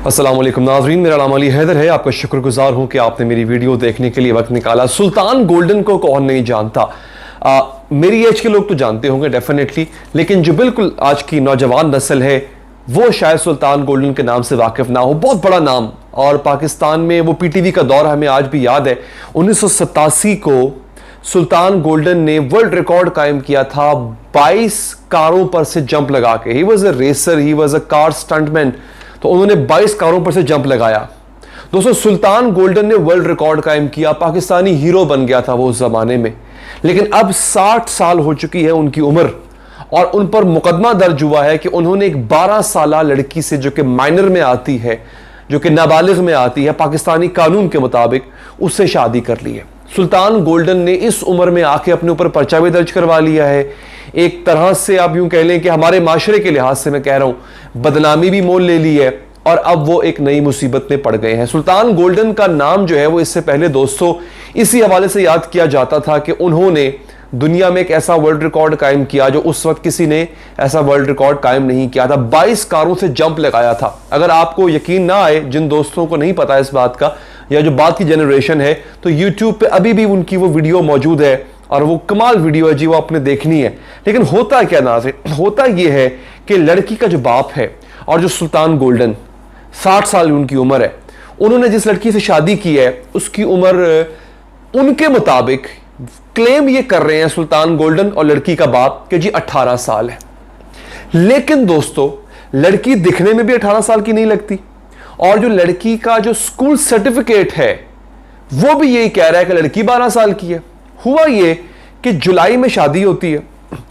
अस्सलाम वालेकुम नाज़रीन, मेरा नाम अली हैदर है। आपका शुक्रगुजार हूँ कि आपने मेरी वीडियो देखने के लिए वक्त निकाला। सुल्तान गोल्डन को कौन नहीं जानता। मेरी एज के लोग तो जानते होंगे डेफिनेटली, लेकिन जो बिल्कुल आज की नौजवान नस्ल है वो शायद सुल्तान गोल्डन के नाम से वाकिफ़ ना हो। बहुत बड़ा नाम, और पाकिस्तान में वो पीटीवी का दौर हमें आज भी याद है। 1987 को सुल्तान गोल्डन ने वर्ल्ड रिकॉर्ड कायम किया था 22 कारों पर से जंप लगा के। He was a racer, he was a car stuntman. तो उन्होंने 22 कारों पर से जंप लगाया। दोस्तों, सुल्तान गोल्डन ने वर्ल्ड रिकॉर्ड कायम किया, पाकिस्तानी हीरो बन गया था वो उस जमाने में। लेकिन अब 60 साल हो चुकी है उनकी उम्र, और उन पर मुकदमा दर्ज हुआ है कि उन्होंने एक 12 साला लड़की से, जो कि माइनर में आती है, जो कि नाबालिग में आती है पाकिस्तानी कानून के मुताबिक, उससे शादी कर ली है। सुल्तान गोल्डन ने इस उम्र में आके अपने ऊपर पर्चा भी दर्ज करवा लिया है। एक तरह से आप यूं कह लें कि हमारे माशरे के लिहाज से मैं कह रहा हूं, बदनामी भी मोल ले ली है, और अब वो एक नई मुसीबत में पड़ गए हैं। सुल्तान गोल्डन का नाम जो है वो इससे पहले दोस्तों इसी हवाले से याद किया जाता था कि उन्होंने दुनिया में एक ऐसा वर्ल्ड रिकॉर्ड कायम किया जो उस वक्त किसी ने ऐसा वर्ल्ड रिकॉर्ड कायम नहीं किया था। 22 कारों से जंप लगाया था। अगर आपको यकीन ना आए, जिन दोस्तों को नहीं पता इस बात का, या जो बात की जनरेशन है, तो यूट्यूब पे अभी भी उनकी वो वीडियो मौजूद है, और वो कमाल वीडियो है जी, वो आपने देखनी है। लेकिन होता क्या नाज़रीन, होता ये है कि लड़की का जो बाप है, और जो सुल्तान गोल्डन 60 साल उनकी उम्र है, उन्होंने जिस लड़की से शादी की है उसकी उम्र उनके मुताबिक क्लेम ये कर रहे हैं सुल्तान गोल्डन और लड़की का बाप कि जी 18 साल है। लेकिन दोस्तों, लड़की दिखने में भी 18 साल की नहीं लगती, और जो लड़की का जो स्कूल सर्टिफिकेट है वो भी यही कह रहा है कि लड़की 12 साल की है। हुआ ये कि जुलाई में शादी होती है,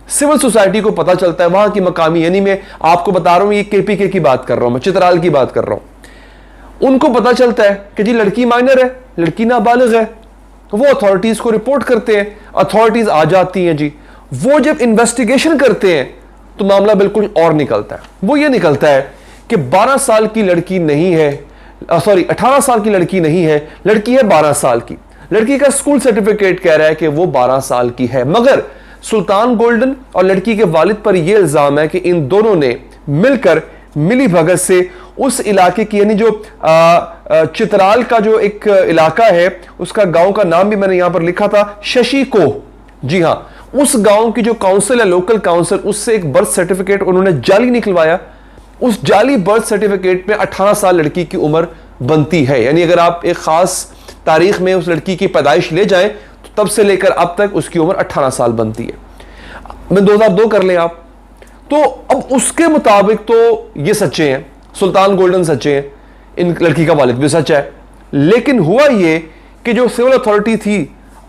सिविल सोसाइटी को पता चलता है, वहां की मकामी, यानी मैं आपको बता रहा हूं, ये केपीके की बात कर रहा हूं, मैं चित्राल की बात कर रहा हूं। उनको पता चलता है कि जी लड़की माइनर है, लड़की नाबालिग है। तो वो अथॉरिटीज को रिपोर्ट करते हैं, अथॉरिटीज आ जाती हैं जी। वो जब इन्वेस्टिगेशन करते हैं तो मामला बिल्कुल और निकलता है। वो ये निकलता है कि 12 साल की लड़की नहीं है, 18 साल की लड़की नहीं है, लड़की है 12 साल की। लड़की का स्कूल सर्टिफिकेट कह रहा है कि वो 12 साल की है। मगर सुल्तान गोल्डन और लड़की के वालिद पर यह इल्जाम है कि इन दोनों ने मिलकर मिली भगत से उस इलाके की, यानी जो चित्राल का जो एक इलाका है, उसका गांव का नाम भी मैंने यहां पर लिखा था, शशि को। जी हां, उस गांव की जो काउंसिल है, लोकल काउंसिल, उससे एक बर्थ सर्टिफिकेट उन्होंने जाली निकलवाया। उस जाली बर्थ सर्टिफिकेट में 18 साल लड़की की उम्र बनती है। यानी अगर आप एक खास तारीख में उस लड़की की पैदाइश ले जाएं तो तब से लेकर अब तक उसकी उम्र 18 साल बनती है। मैं 2002 कर लें आप, तो अब उसके मुताबिक तो ये सच्चे हैं, सुल्तान गोल्डन सच्चे हैं, इन लड़की का वालिद भी सच्चा है। लेकिन हुआ ये कि जो सिविल अथॉरिटी थी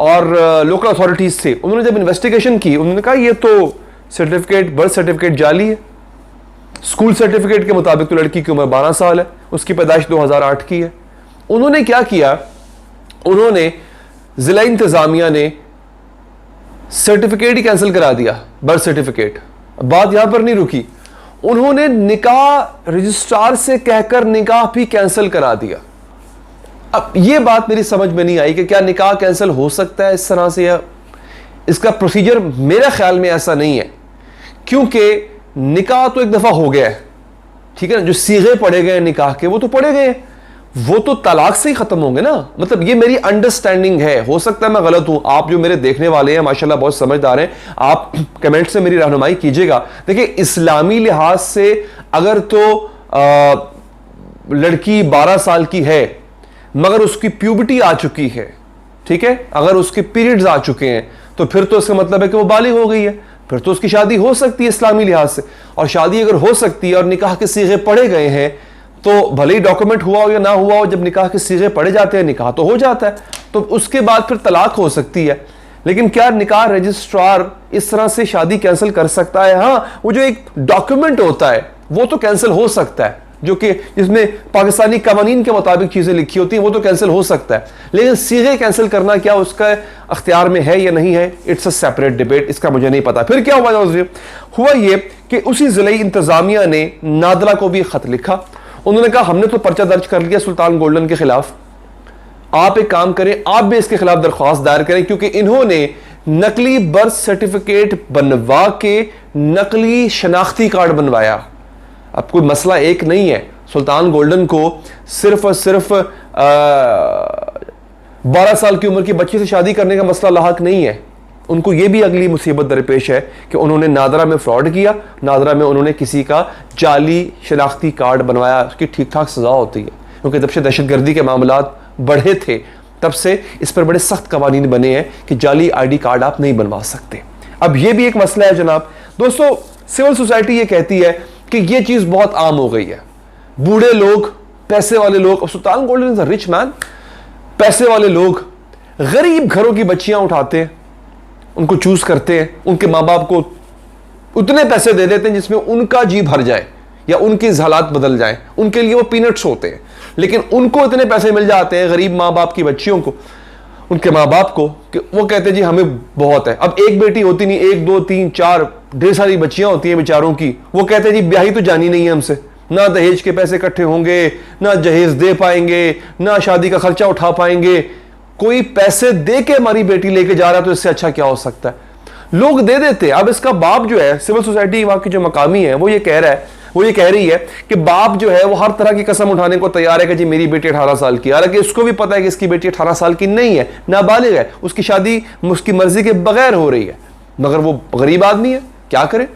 और लोकल अथॉरिटीज थे, उन्होंने जब इन्वेस्टिगेशन की, उन्होंने कहा ये तो सर्टिफिकेट, बर्थ सर्टिफिकेट जाली है। स्कूल सर्टिफिकेट के मुताबिक तो लड़की की उम्र 12 साल है, उसकी पैदाइश 2008 की है। उन्होंने क्या किया, उन्होंने जिला इंतजामिया ने सर्टिफिकेट ही कैंसिल करा दिया, बर्थ सर्टिफिकेट। बात यहां पर नहीं रुकी, उन्होंने निकाह रजिस्ट्रार से कहकर निकाह भी कैंसिल करा दिया। अब यह बात मेरी समझ में नहीं आई कि क्या निकाह कैंसिल हो सकता है इस तरह से, या इसका प्रोसीजर मेरे ख्याल में ऐसा नहीं है, क्योंकि निकाह तो एक दफा हो गया है, ठीक है ना। जो सीगे पढ़े गए निकाह के वो तो पढ़े गए, वो तो तलाक से ही खत्म होंगे ना। मतलब ये मेरी अंडरस्टैंडिंग है, हो सकता है मैं गलत हूं। आप जो मेरे देखने वाले हैं माशाल्लाह बहुत समझदार हैं, आप कमेंट से मेरी रहनुमाई कीजिएगा। देखिए, इस्लामी लिहाज से अगर तो लड़की 12 साल की है मगर उसकी प्यूबर्टी आ चुकी है, ठीक है, अगर उसके पीरियड्स आ चुके हैं, तो फिर तो इसका मतलब है कि वो बालिग हो गई है, फिर तो उसकी शादी हो सकती है इस्लामी लिहाज से। और शादी अगर हो सकती है और निकाह के सीगे पढ़े गए हैं, तो भले ही डॉक्यूमेंट हुआ हो या ना हुआ हो, जब निकाह के सीगे पढ़े जाते हैं निकाह तो हो जाता है, तो उसके बाद फिर तलाक हो सकती है। लेकिन क्या निकाह रजिस्ट्रार इस तरह से शादी कैंसिल कर सकता है? हाँ, वो जो एक डॉक्यूमेंट होता है वो तो कैंसिल हो सकता है, जो कि जिसमें पाकिस्तानी कानून के मुताबिक चीजें लिखी होती हैं, वो तो कैंसिल हो सकता है। लेकिन सीगे कैंसिल करना क्या उसका अख्तियार में है या नहीं है, इट्स अ सेपरेट डिबेट, इसका मुझे नहीं पता। फिर क्या हुआ नाज़रीन, हुआ ये कि उसी जिले इंतजामिया ने नादरा को भी खत लिखा। उन्होंने कहा हमने तो पर्चा दर्ज कर लिया सुल्तान गोल्डन के खिलाफ, आप एक काम करें, आप भी इसके खिलाफ दरख्वास्त दायर करें, क्योंकि इन्होंने नकली बर्थ सर्टिफिकेट बनवा के नकली शनाख्ती कार्ड बनवाया। अब कोई मसला एक नहीं है, सुल्तान गोल्डन को सिर्फ और सिर्फ 12 साल की उम्र की बच्ची से शादी करने का मसला लाहक नहीं है। उनको ये भी अगली मुसीबत दरपेश है कि उन्होंने नादरा में फ्रॉड किया, नादरा में उन्होंने किसी का जाली शनाख्ती कार्ड बनवाया, उसकी ठीक ठाक सजा होती है। क्योंकि जब से दहशतगर्दी के मामलात बढ़े थे तब से इस पर बड़े सख्त कवानीन बने हैं कि जाली आईडी कार्ड आप नहीं बनवा सकते। अब ये भी एक मसला है जनाब। दोस्तों, सिविल सोसाइटी ये कहती है कि ये चीज़ बहुत आम हो गई है। बूढ़े लोग, पैसे वाले लोग, Sultan golden is a rich man, पैसे वाले लोग गरीब घरों की बच्चियां उठाते हैं, उनको चूज करते हैं, उनके माँ बाप को उतने पैसे दे देते हैं जिसमें उनका जी भर जाए या उनके हालात बदल जाए। उनके लिए वो पीनट्स होते हैं, लेकिन उनको इतने पैसे मिल जाते हैं गरीब माँ बाप की बच्चियों को, उनके माँ बाप को, कि वो कहते हैं जी हमें बहुत है। अब एक बेटी होती नहीं, 1 2 3 4 ढेर सारी बच्चियां होती हैं बेचारों की। वो कहते हैं जी ब्याही तो जानी नहीं है हमसे, ना दहेज के पैसे इकट्ठे होंगे, ना जहेज दे पाएंगे, ना शादी का खर्चा उठा पाएंगे। कोई पैसे दे के हमारी बेटी लेके जा रहा है तो इससे अच्छा क्या हो सकता है। लोग दे देते हैं। अब इसका बाप जो है, सिविल सोसाइटी वहां की जो मकामी है, वो ये कह रही है कि बाप जो है वो हर तरह की कसम उठाने को तैयार है कि जी मेरी बेटी 18 साल की। हालांकि उसको भी पता है कि इसकी बेटी 18 साल की नहीं है, नाबालिग है, उसकी शादी उसकी मर्जी के बगैर हो रही है, मगर वो गरीब आदमी है, क्या करे,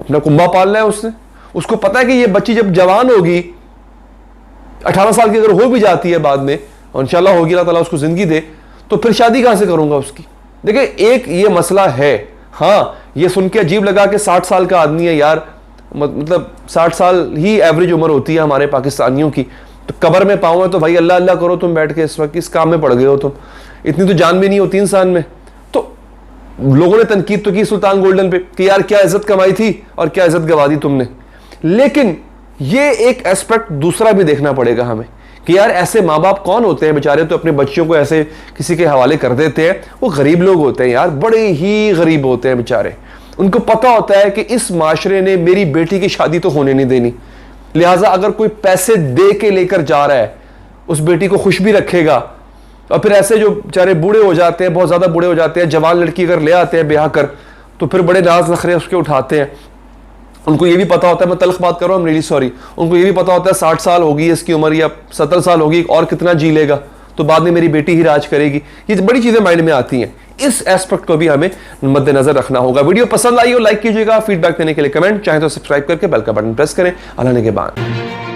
अपना कुंबा पालना है उसने। उसको पता है कि ये बच्ची जब जवान होगी, 18 साल की अगर हो भी जाती है बाद में, और इंशाल्लाह होगी, अल्लाह ताला उसको जिंदगी दे, तो फिर शादी कहां से करूंगा उसकी। देखिए, एक ये मसला है। हाँ, ये सुन के अजीब लगा कि 60 साल का आदमी है यार, मतलब 60 साल ही एवरेज उम्र होती है हमारे पाकिस्तानियों की, तो कब्र में पाऊँ है तो भाई अल्लाह अल्लाह करो तुम बैठ के, इस वक्त इस काम में पड़ गए हो तुम, इतनी तो जान भी नहीं होती इंसान में। तो लोगों ने तनकीद तो की सुल्तान गोल्डन पे कि यार क्या इज्जत कमाई थी और क्या इज्जत गवा दी तुमने। लेकिन ये एक एस्पेक्ट दूसरा भी देखना पड़ेगा हमें कि यार ऐसे माँ बाप कौन होते हैं बेचारे, तो अपने बच्चों को ऐसे किसी के हवाले कर देते हैं। वो गरीब लोग होते हैं यार, बड़े ही गरीब होते हैं बेचारे। उनको पता होता है कि इस माशरे ने मेरी बेटी की शादी तो होने नहीं देनी, लिहाजा अगर कोई पैसे दे के लेकर जा रहा है, उस बेटी को खुश भी रखेगा। और फिर ऐसे जो बेचारे बूढ़े हो जाते हैं, बहुत ज़्यादा बूढ़े हो जाते हैं, जवान लड़की अगर ले आते हैं ब्याह कर, तो फिर बड़े नाज नखरे उसके उठाते हैं। उनको ये भी पता होता है, मैं तल्ख बात कर रहा हूँ, रियली सॉरी, उनको ये भी पता होता है 60 साल होगी इसकी उम्र या 70 साल होगी, और कितना जी लेगा, तो बाद में मेरी बेटी ही राज करेगी। ये बड़ी चीज़ें माइंड में आती हैं। इस एस्पेक्ट को भी हमें मद्देनजर रखना होगा। वीडियो पसंद आई हो लाइक कीजिएगा, फीडबैक देने के लिए कमेंट, चाहे तो सब्सक्राइब करके बेल का बटन प्रेस करें। अल्लाह ने के बाद